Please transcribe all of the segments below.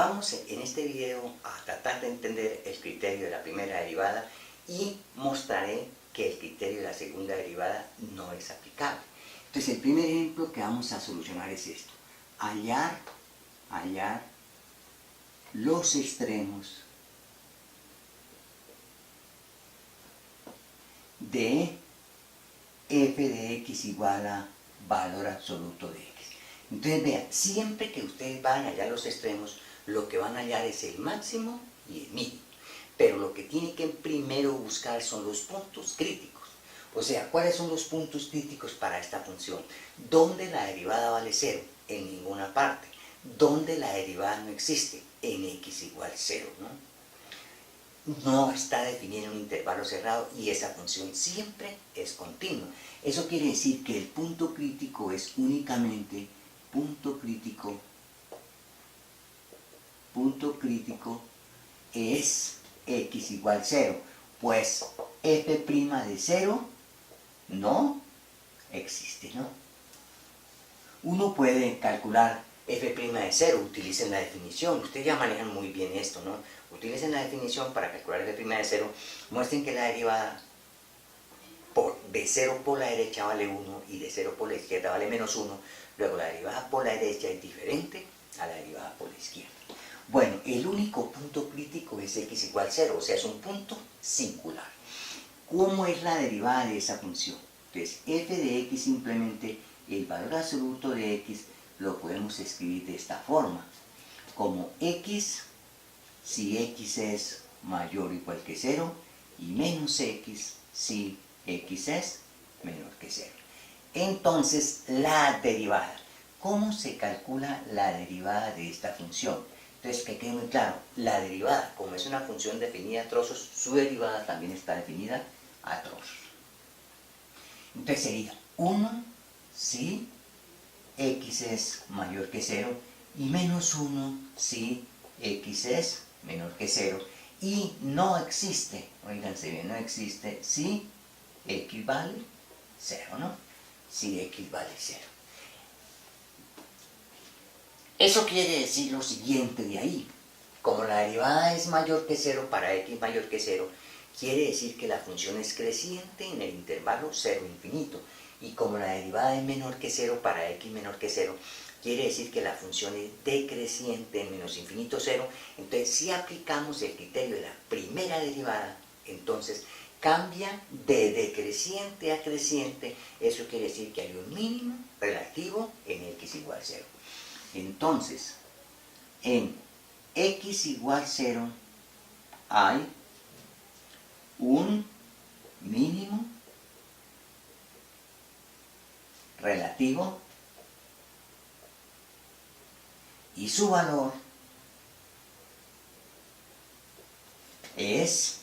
Vamos en este video a tratar de entender el criterio de la primera derivada y mostraré que el criterio de la segunda derivada no es aplicable. Entonces el primer ejemplo que vamos a solucionar es esto: hallar los extremos de f de x igual a valor absoluto de x. Entonces vean, siempre que ustedes van a hallar los extremos, lo que van a hallar es el máximo y el mínimo. Pero lo que tienen que primero buscar son los puntos críticos. O sea, ¿cuáles son los puntos críticos para esta función? ¿Dónde la derivada vale 0? En ninguna parte. ¿Dónde la derivada no existe? En x igual 0, ¿no? No está definida en un intervalo cerrado y esa función siempre es continua. Eso quiere decir que el punto crítico es únicamente punto crítico es x igual 0, pues f' de 0 no existe, ¿no? Uno puede calcular f' de 0, utilicen la definición, ustedes ya manejan muy bien esto, ¿no? Utilicen la definición para calcular f' de 0, muestren que la derivada de 0 por la derecha vale 1 y de 0 por la izquierda vale menos 1, luego la derivada por la derecha es diferente a la derivada por la izquierda. Bueno, el único punto crítico es x igual 0, o sea, es un punto singular. ¿Cómo es la derivada de esa función? Entonces, f de x simplemente, el valor absoluto de x, lo podemos escribir de esta forma, como x si x es mayor o igual que 0, y menos x si x es menor que 0. Entonces, la derivada. ¿Cómo se calcula la derivada de esta función? Entonces, que quede muy claro, la derivada, como es una función definida a trozos, su derivada también está definida a trozos. Entonces sería 1 si x es mayor que 0 y menos 1 si x es menor que 0. Y no existe, oíganse bien, no existe si x vale 0, ¿no? Si x vale 0. Eso quiere decir lo siguiente de ahí: como la derivada es mayor que 0 para x mayor que 0, quiere decir que la función es creciente en el intervalo 0 infinito. Y como la derivada es menor que 0 para x menor que 0, quiere decir que la función es decreciente en menos infinito 0. Entonces, si aplicamos el criterio de la primera derivada, entonces cambia de decreciente a creciente. Eso quiere decir que hay un mínimo relativo en x igual 0. Entonces, en x igual 0 hay un mínimo relativo y su valor es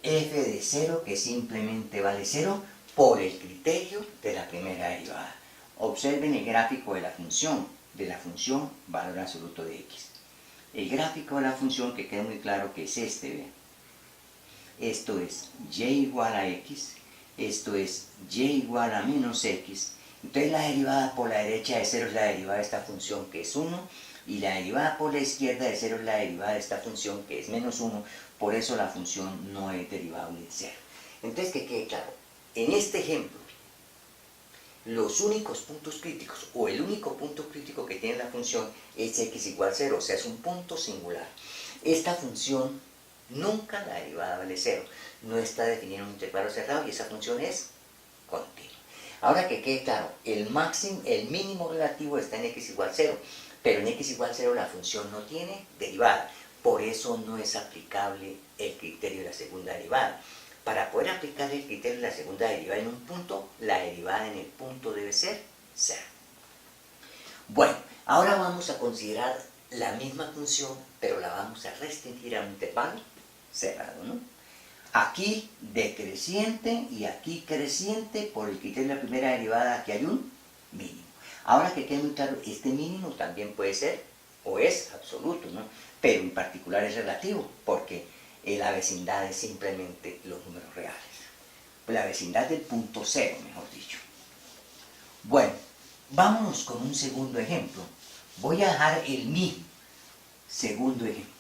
f de 0, que simplemente vale 0 por el criterio de la primera derivada. Observen el gráfico de la función valor absoluto de x. El gráfico de la función, que quede muy claro que es este, ¿ve? Esto es y igual a x, esto es y igual a menos x. Entonces la derivada por la derecha de 0 es la derivada de esta función, que es 1, y la derivada por la izquierda de 0 es la derivada de esta función, que es menos 1, por eso la función no es derivable de 0. Entonces, que quede claro, en este ejemplo, los únicos puntos críticos, o el único punto crítico que tiene la función es x igual 0, o sea, es un punto singular. Esta función, nunca la derivada vale 0, no está definida en un intervalo cerrado y esa función es continua. Ahora que quede claro, el mínimo relativo está en x igual 0, pero en x igual 0 la función no tiene derivada, por eso no es aplicable el criterio de la segunda derivada. Para poder aplicar el criterio de la segunda derivada en un punto, la derivada en el punto debe ser 0. Bueno, ahora vamos a considerar la misma función, pero la vamos a restringir a un intervalo cerrado, ¿no? Aquí decreciente y aquí creciente por el criterio de la primera derivada, aquí hay un mínimo. Ahora que quede muy claro, este mínimo también puede ser o es absoluto, ¿no? Pero en particular es relativo, porque la vecindad es simplemente los números reales. La vecindad del punto 0, mejor dicho. Bueno, vámonos con un segundo ejemplo. Voy a dejar el mínimo. Segundo ejemplo.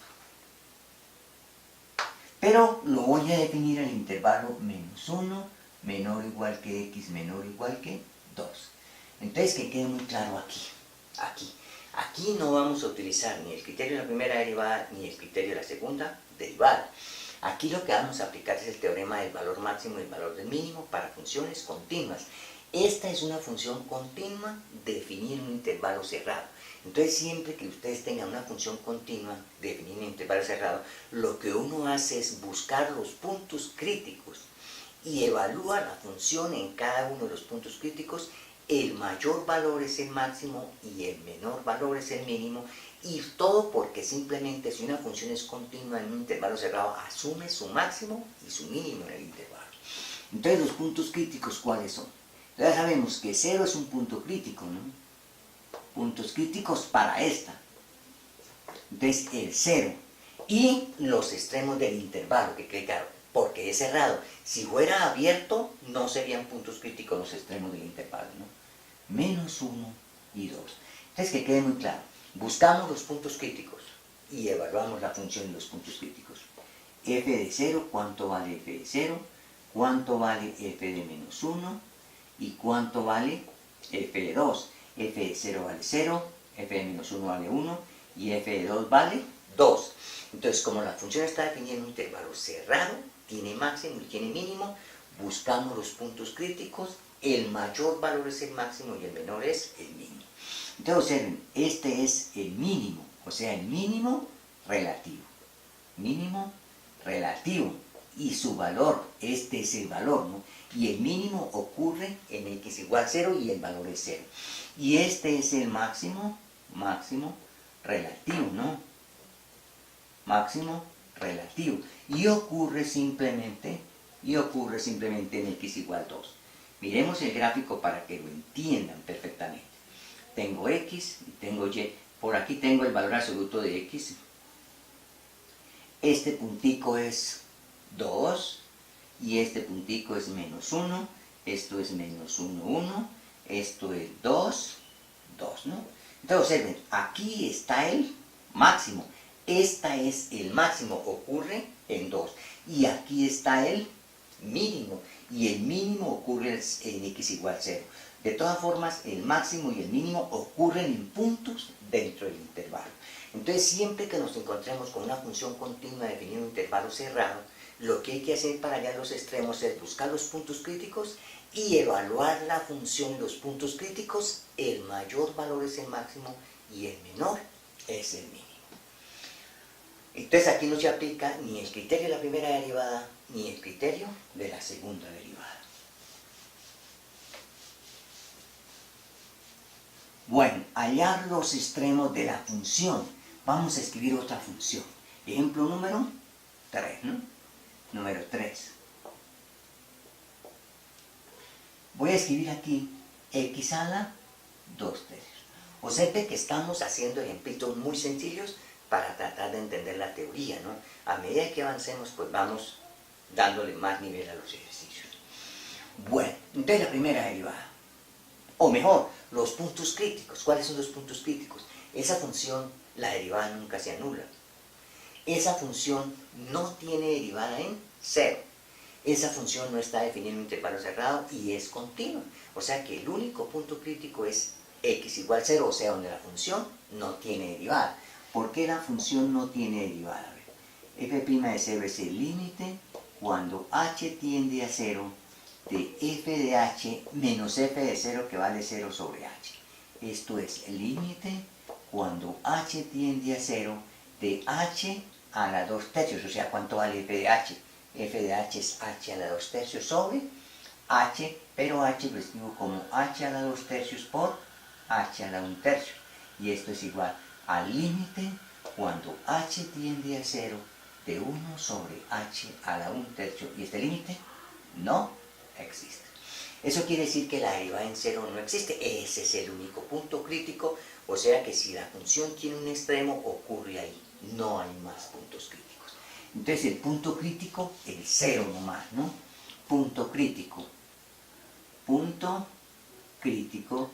Pero lo voy a definir en el intervalo menos 1, menor o igual que x, menor o igual que 2. Entonces, que quede muy claro aquí. Aquí no vamos a utilizar ni el criterio de la primera derivada ni el criterio de la segunda derivada. Aquí lo que vamos a aplicar es el teorema del valor máximo y el valor del mínimo para funciones continuas. Esta es una función continua definida en un intervalo cerrado. Entonces, siempre que ustedes tengan una función continua definida en un intervalo cerrado, lo que uno hace es buscar los puntos críticos y evalúa la función en cada uno de los puntos críticos. El mayor valor es el máximo y el menor valor es el mínimo, y todo porque simplemente si una función es continua en un intervalo cerrado, asume su máximo y su mínimo en el intervalo. Entonces, los puntos críticos, ¿cuáles son? Ya sabemos que 0 es un punto crítico, ¿no? Puntos críticos para esta. Entonces, el 0 y los extremos del intervalo, que quede claro, porque es cerrado. Si fuera abierto, no serían puntos críticos los extremos del intervalo, ¿no? Menos 1 y 2. Entonces, que quede muy claro. Buscamos los puntos críticos y evaluamos la función de los puntos críticos. F de 0, ¿cuánto vale f de 0? ¿Cuánto vale f de menos 1? ¿Y cuánto vale f de 2? F de 0 vale 0, f de menos 1 vale 1 y f de 2 vale 2. Entonces, como la función está definida en un intervalo cerrado, tiene máximo y tiene mínimo, buscamos los puntos críticos, el mayor valor es el máximo y el menor es el mínimo. Entonces, observen, este es el mínimo, o sea, el mínimo relativo. Mínimo relativo. Y su valor, este es el valor, ¿no? Y el mínimo ocurre en x igual 0 y el valor es 0. Y este es el máximo relativo, ¿no? Máximo relativo. Y ocurre simplemente en x igual 2. Miremos el gráfico para que lo entiendan perfectamente. Tengo x y tengo y. Por aquí tengo el valor absoluto de x. Este puntico es 2 y este puntico es menos 1. Esto es menos 1, 1. Esto es 2, 2, ¿no? Entonces, observen, aquí está el máximo. Este es el máximo, ocurre en 2. Y aquí está el mínimo. Y el mínimo ocurre en x igual 0. De todas formas, el máximo y el mínimo ocurren en puntos dentro del intervalo. Entonces, siempre que nos encontremos con una función continua definida en un intervalo cerrado, lo que hay que hacer para hallar los extremos es buscar los puntos críticos y evaluar la función de los puntos críticos. El mayor valor es el máximo y el menor es el mínimo. Entonces, aquí no se aplica ni el criterio de la primera derivada ni el criterio de la segunda derivada. Bueno, hallar los extremos de la función. Vamos a escribir otra función. Ejemplo número 3, ¿no? Número 3. Voy a escribir aquí x a la 2 tercios. Observe que estamos haciendo ejemplitos muy sencillos para tratar de entender la teoría, ¿no? A medida que avancemos, pues vamos dándole más nivel a los ejercicios. Bueno, entonces la primera derivada. O mejor, los puntos críticos. ¿Cuáles son los puntos críticos? Esa función, la derivada nunca se anula. Esa función no tiene derivada en 0. Esa función no está definida en un intervalo cerrado y es continua. O sea que el único punto crítico es x igual 0, o sea, donde la función no tiene derivada. ¿Por qué la función no tiene derivada? F' de 0 es el límite cuando h tiende a 0 de f de h menos f de 0 que vale 0 sobre h. Esto es el límite cuando h tiende a 0 de h a la 2 tercios. O sea, ¿cuánto vale f de h? F de h es h a la 2 tercios sobre h, pero h lo escribo como h a la 2 tercios por h a la 1 tercio. Y esto es igual al límite cuando h tiende a 0 de 1 sobre h a la 1 tercio. Y este límite no existe. Eso quiere decir que la derivada en 0 no existe. Ese es el único punto crítico. O sea que si la función tiene un extremo, ocurre ahí. No hay más puntos críticos. Entonces el punto crítico, el 0 nomás, ¿no? Punto crítico. Punto crítico.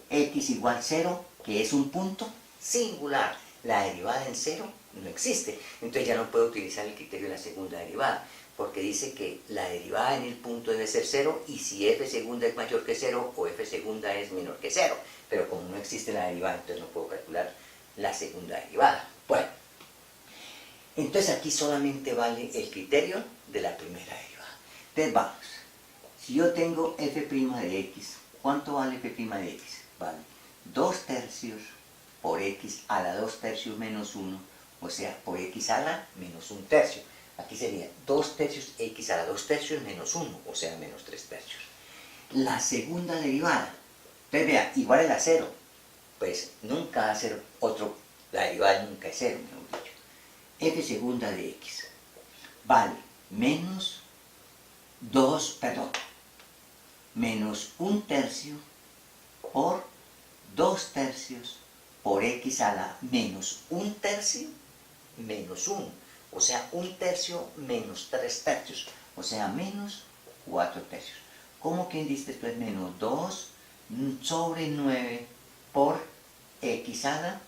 X igual 0, que es un punto singular. La derivada en cero no existe. Entonces ya no puedo utilizar el criterio de la segunda derivada, porque dice que la derivada en el punto debe ser cero y si f segunda es mayor que cero o f segunda es menor que cero. Pero como no existe la derivada, entonces no puedo calcular la segunda derivada. Bueno, entonces aquí solamente vale el criterio de la primera derivada. Entonces vamos, si yo tengo f' de x, ¿cuánto vale f' de x? Vale 2 tercios por x a la 2 tercios menos 1, o sea, por x a la menos 1 tercio. Aquí sería 2 tercios x a la 2 tercios menos 1, o sea, menos 3 tercios. La segunda derivada, entonces vea, igual es a 0, pues nunca va a ser otro, la derivada nunca es 0, mejor dicho. F segunda de x vale menos 1 tercio por 2 tercios por x a la menos 1 tercio menos 1, o sea, 1 tercio menos 3 tercios, o sea, menos 4 tercios. ¿Cómo que dice después menos 2 sobre 9 por x a la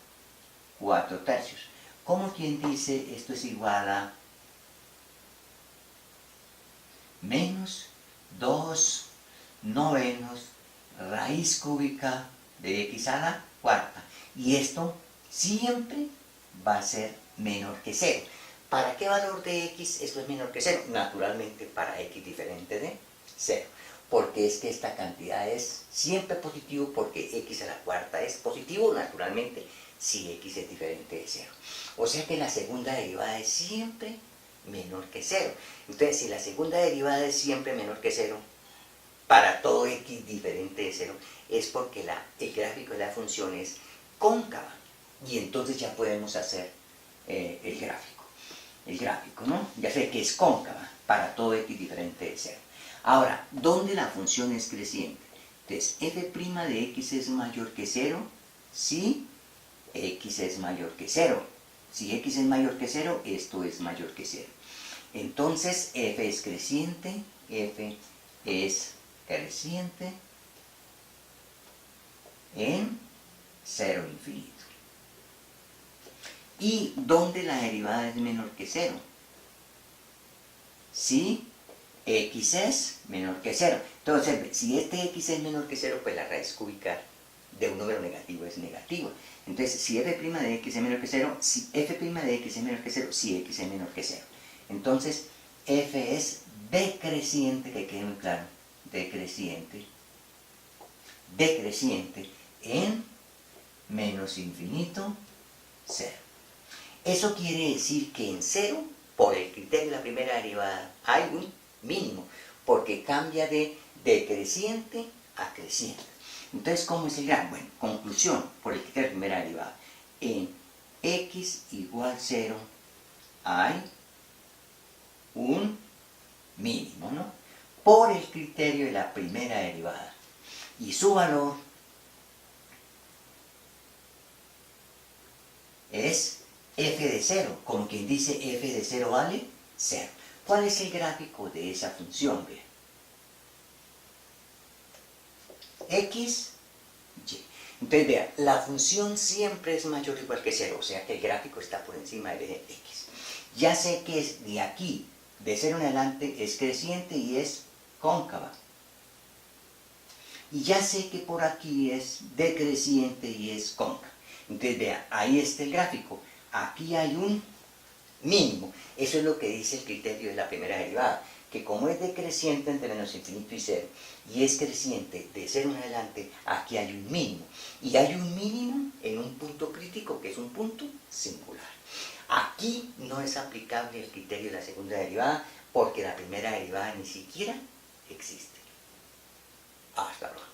4 tercios? ¿Cómo quien dice esto es igual a menos 2 novenos raíz cúbica de x a la cuarta? Y esto siempre va a ser menor que 0. ¿Para qué valor de x esto es menor que 0? Naturalmente para x diferente de 0. Porque es que esta cantidad es siempre positivo porque x a la cuarta es positivo, naturalmente, si x es diferente de 0. O sea que la segunda derivada es siempre menor que 0. Entonces, si la segunda derivada es siempre menor que 0, para todo x diferente de 0, es porque el gráfico de la función es cóncava. Y entonces ya podemos hacer el gráfico. El gráfico, ¿no? Ya sé que es cóncava para todo x diferente de 0. Ahora, ¿dónde la función es creciente? Entonces, f' de x es mayor que 0 si x es mayor que 0. Si x es mayor que 0, esto es mayor que 0. Entonces, f es creciente en 0 infinito. ¿Y dónde la derivada es menor que 0? Si x es menor que 0. Entonces, si este x es menor que 0, pues la raíz cúbica de un número negativo es negativa. Entonces, si f' de x es menor que 0, si f' de x es menor que 0, si x es menor que 0. Entonces, f es decreciente, que quede muy claro, decreciente en menos infinito 0. Eso quiere decir que en 0, por el criterio de la primera derivada, hay un mínimo, porque cambia de decreciente a creciente. Entonces, ¿cómo es el grado? Bueno, conclusión, por el criterio de la primera derivada. En x igual 0 hay un mínimo, ¿no? Por el criterio de la primera derivada. Y su valor es f de 0, como quien dice f de 0 vale 0. ¿Cuál es el gráfico de esa función? Ve? X, y. Entonces vea, la función siempre es mayor o igual que 0, o sea que el gráfico está por encima del eje X. Ya sé que es de aquí, de 0 en adelante, es creciente y es cóncava. Y ya sé que por aquí es decreciente y es cóncava. Entonces vea, ahí está el gráfico. Aquí hay un mínimo. Eso es lo que dice el criterio de la primera derivada, que como es decreciente entre menos infinito y 0, y es creciente de 0 en adelante, aquí hay un mínimo. Y hay un mínimo en un punto crítico, que es un punto singular. Aquí no es aplicable el criterio de la segunda derivada, porque la primera derivada ni siquiera existe. Hasta luego.